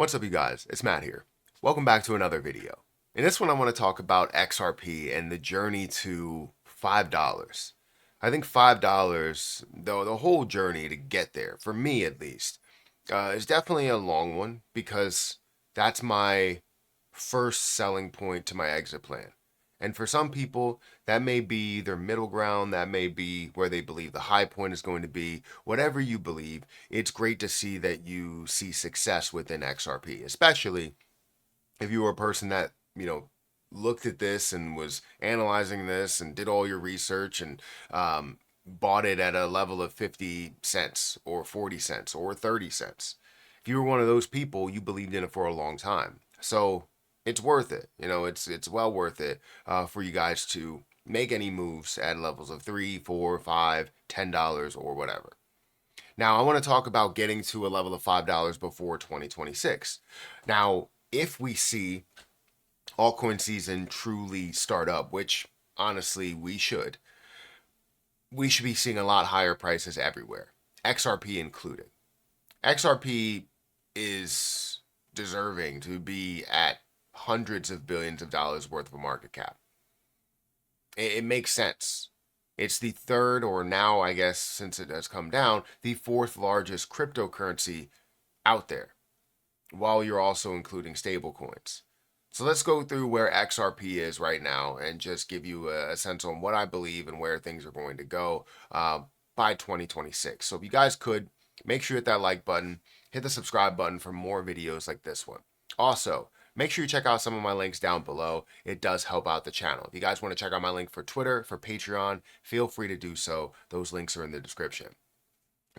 What's up, you guys? It's Matt here. Welcome back to another video. In this one, I want to talk about XRP and the journey to $5. I think $5, though, the whole journey to get there, for me at least, is definitely a long one because that's my first selling point to my exit plan. And for some people, that may be their middle ground, that may be where they believe the high point is going to be. Whatever you believe, it's great to see that you see success within XRP, especially if you were a person that, looked at this and was analyzing this and did all your research and bought it at a level of 50 cents or 40 cents or 30 cents. If you were one of those people, you believed in it for a long time. So it's worth it. It's well worth it for you guys to make any moves at levels of $3, $4, $5, $10 or whatever. Now, I want to talk about getting to a level of $5 before 2026. Now, if we see altcoin season truly start up, which honestly we should be seeing a lot higher prices everywhere, XRP included. XRP is deserving to be at hundreds of billions of dollars worth of a market cap. It makes sense. It's the third, or now I guess since it has come down, the fourth largest cryptocurrency out there, while you're also including stablecoins. So let's go through where XRP is right now and just give you a sense on what I believe and where things are going to go by 2026. So if you guys could, make sure you hit that like button, hit the subscribe button for more videos like this one. Also, make sure you check out some of my links down below. It does help out the channel. If you guys want to check out my link for Twitter, for Patreon, feel free to do so. Those links are in the description.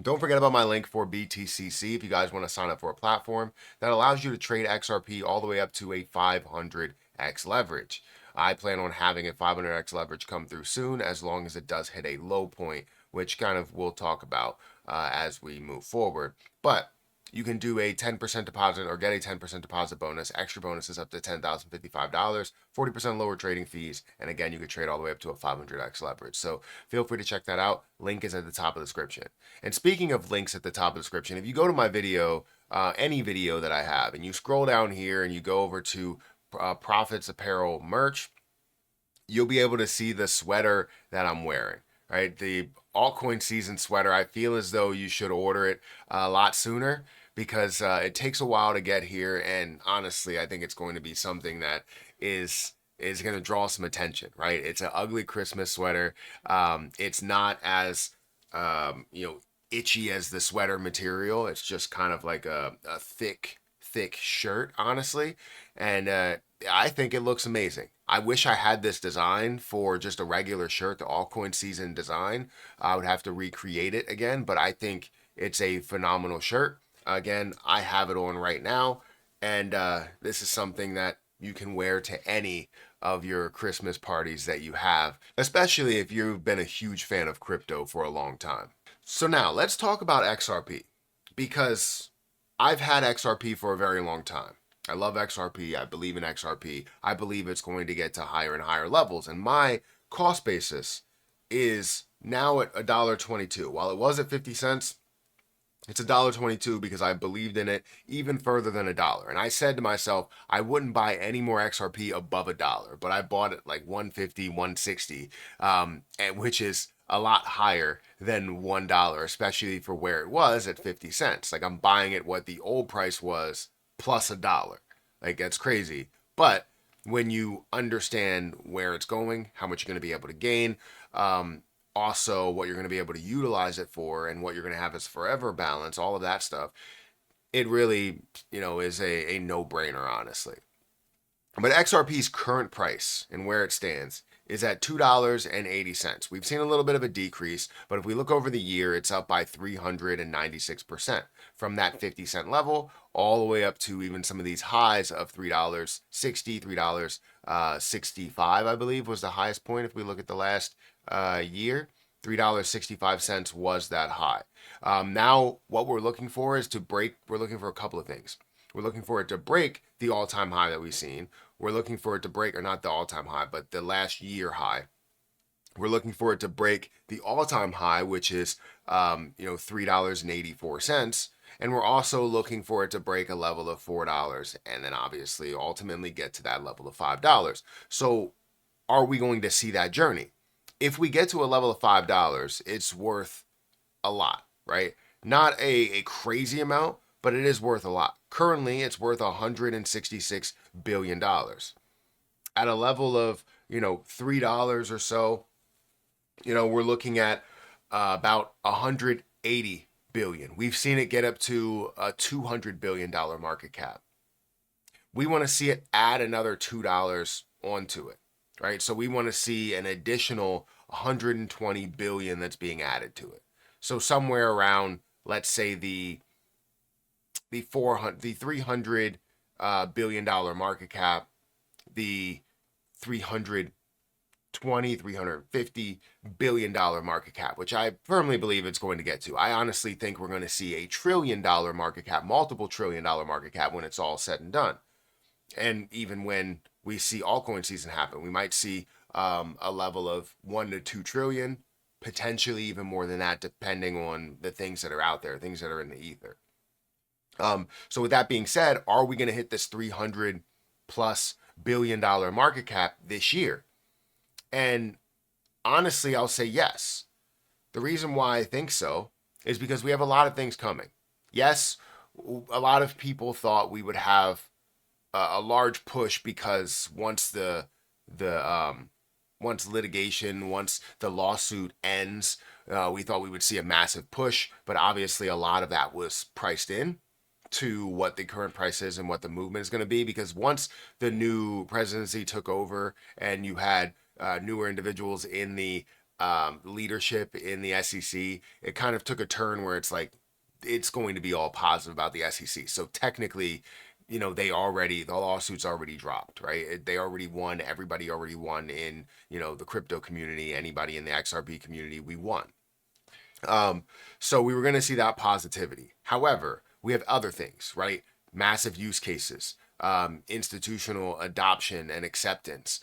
Don't forget about my link for BTCC if you guys want to sign up for a platform that allows you to trade XRP all the way up to a 500x leverage. I plan on having a 500x leverage come through soon, as long as it does hit a low point, which kind of we'll talk about as we move forward. But you can do a 10% deposit or get a 10% deposit bonus. Extra bonuses up to $10,055, 40% lower trading fees. And again, you could trade all the way up to a 500x leverage. So feel free to check that out. Link is at the top of the description. And speaking of links at the top of the description, if you go to my video, any video that I have, and you scroll down here and you go over to Profits Apparel merch, you'll be able to see the sweater that I'm wearing. Right, the altcoin season sweater. I feel as though you should order it a lot sooner, because it takes a while to get here, and honestly, I think it's going to be something that is going to draw some attention. Right, it's an ugly Christmas sweater. It's not as itchy as the sweater material. It's just kind of like a thick shirt, honestly, and I think it looks amazing. I wish I had this design for just a regular shirt, the altcoin season design. I would have to recreate it again, but I think it's a phenomenal shirt. Again, I have it on right now, and this is something that you can wear to any of your Christmas parties that you have, especially if you've been a huge fan of crypto for a long time. So now let's talk about XRP, because I've had XRP for a very long time. I love XRP. I believe in XRP. I believe it's going to get to higher and higher levels. And my cost basis is now at $1.22. While it was at 50 cents, it's $1.22 because I believed in it even further than $1. And I said to myself, I wouldn't buy any more XRP above $1, but I bought it like 150, 160, which is a lot higher than $1, especially for where it was at 50 cents. Like, I'm buying it what the old price was plus $1. Like, that's crazy. But when you understand where it's going, how much you're going to be able to gain, also what you're going to be able to utilize it for, and what you're going to have as forever balance, all of that stuff, it really, is a no-brainer, honestly. But XRP's current price and where it stands is at $2.80. We've seen a little bit of a decrease, but if we look over the year, it's up by 396% from that 50-cent level all the way up to even some of these highs of $3.60, $3.65, I believe was the highest point. If we look at the last year, $3.65 was that high. Now what we're looking for is we're looking for a couple of things. We're looking for it to break the all-time high that we've seen. We're looking for it to break, or not the all-time high, but the last year high. We're looking for it to break the all-time high, which is $3.84. And we're also looking for it to break a level of $4 and then obviously ultimately get to that level of $5. So are we going to see that journey? If we get to a level of $5, it's worth a lot, right? Not a crazy amount, but it is worth a lot. Currently, it's worth $166 billion. At a level of, $3 or so, we're looking at about 180 billion. We've seen it get up to a $200 billion market cap. We want to see it add another $2 onto it, right? So we want to see an additional 120 billion that's being added to it. So somewhere around, let's say the 300 billion-dollar market cap, the 350 billion-dollar market cap, which I firmly believe it's going to get to. I honestly think we're going to see a $1 trillion market cap, multiple $1 trillion market cap when it's all said and done. And even when we see altcoin season happen, we might see a level of 1 to 2 trillion, potentially even more than that, depending on the things that are out there, things that are in the ether. So with that being said, are we going to hit this 300 plus billion-dollar market cap this year? And honestly, I'll say yes. The reason why I think so is because we have a lot of things coming. Yes, a lot of people thought we would have a large push because once once litigation, once the lawsuit ends, we thought we would see a massive push, but obviously a lot of that was priced in to what the current price is and what the movement is going to be, because once the new presidency took over and you had newer individuals in the leadership in the SEC, it kind of took a turn where it's like it's going to be all positive about the SEC. So technically, the lawsuits already dropped, right? They already won. Everybody already won in, the crypto community. Anybody in the XRP community, we won. So we were going to see that positivity. However, we have other things, right? Massive use cases, institutional adoption and acceptance.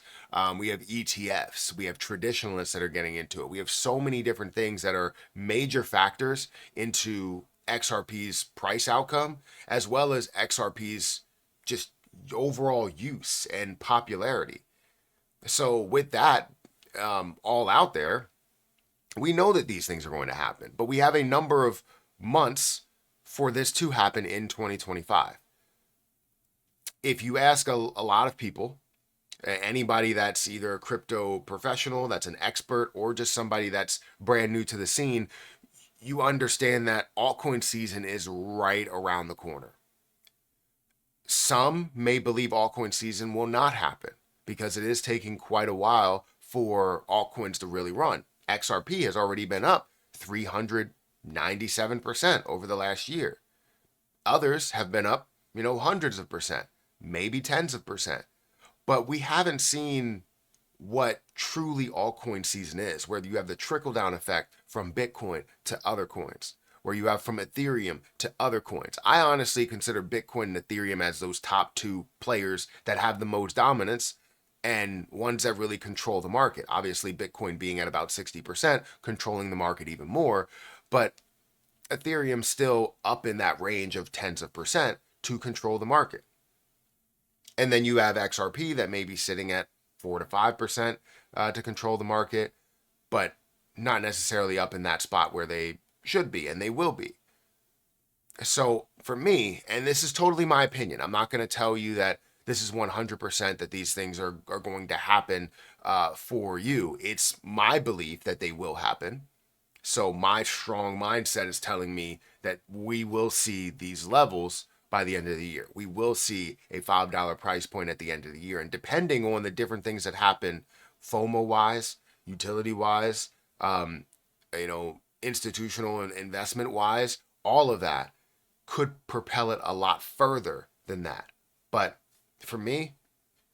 We have ETFs. We have traditionalists that are getting into it. We have so many different things that are major factors into XRP's price outcome, as well as XRP's just overall use and popularity. So with that all out there, we know that these things are going to happen, but we have a number of months for this to happen in 2025. If you ask a lot of people, anybody that's either a crypto professional, that's an expert, or just somebody that's brand new to the scene, you understand that altcoin season is right around the corner. Some may believe altcoin season will not happen because it is taking quite a while for altcoins to really run. XRP has already been up 397% over the last year. Others have been up, hundreds of percent, maybe tens of percent. But we haven't seen what truly altcoin season is, where you have the trickle down effect from Bitcoin to other coins, where you have from Ethereum to other coins. I honestly consider Bitcoin and Ethereum as those top two players that have the most dominance and ones that really control the market. Obviously, Bitcoin being at about 60%, controlling the market even more, but Ethereum still up in that range of tens of percent to control the market. And then you have XRP that may be sitting at 4 to 5% to control the market, but not necessarily up in that spot where they should be, and they will be. So for me, and this is totally my opinion, I'm not going to tell you that this is 100% that these things are going to happen for you. It's my belief that they will happen. So my strong mindset is telling me that we will see these levels by the end of the year. We will see a $5 price point at the end of the year. And depending on the different things that happen, FOMO-wise, utility-wise, institutional and investment-wise, all of that could propel it a lot further than that. But for me,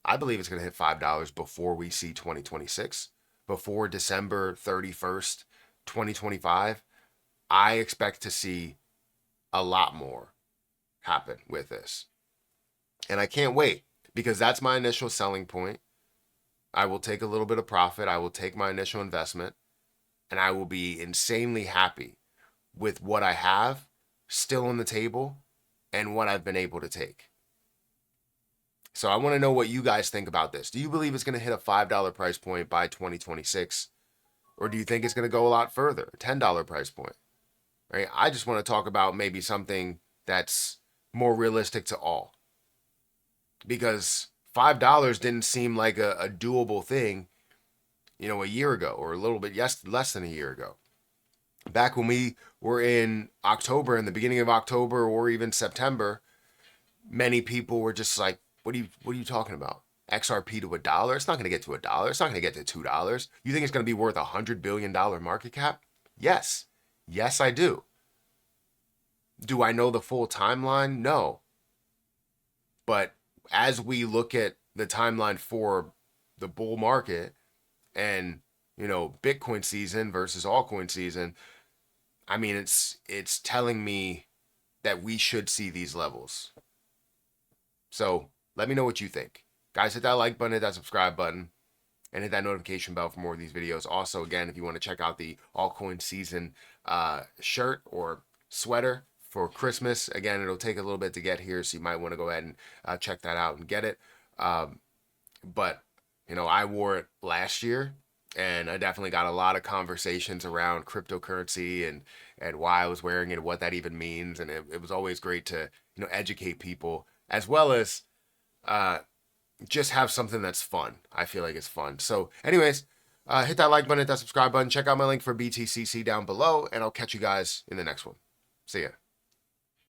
I believe it's going to hit $5 before we see 2026, before December 31st, 2025. I expect to see a lot more happen with this. And I can't wait, because that's my initial selling point. I will take a little bit of profit. I will take my initial investment, and I will be insanely happy with what I have still on the table and what I've been able to take. So I want to know what you guys think about this. Do you believe it's going to hit a $5 price point by 2026? Or do you think it's going to go a lot further, a $10 price point? Right? I just want to talk about maybe something that's more realistic to all. Because $5 didn't seem like a doable thing, a year ago, or a little bit less than a year ago. Back when we were in October, in the beginning of October, or even September, many people were just like, what are you talking about? XRP to $1? It's not going to get to $1. It's not going to get to $2. You think it's going to be worth $100 billion market cap? Yes. Yes, I do. Do I know the full timeline? No. But as we look at the timeline for the bull market and, Bitcoin season versus altcoin season, I mean, it's telling me that we should see these levels. So let me know what you think. Guys, hit that like button, hit that subscribe button, and hit that notification bell for more of these videos. Also, again, if you want to check out the altcoin season shirt or sweater for Christmas, again, it'll take a little bit to get here, so you might want to go ahead and check that out and get it. But, I wore it last year, and I definitely got a lot of conversations around cryptocurrency and why I was wearing it, what that even means. And it was always great to, educate people, as well as just have something that's fun. I feel like it's fun. So anyways, hit that like button, hit that subscribe button. Check out my link for BTCC down below, and I'll catch you guys in the next one. See ya.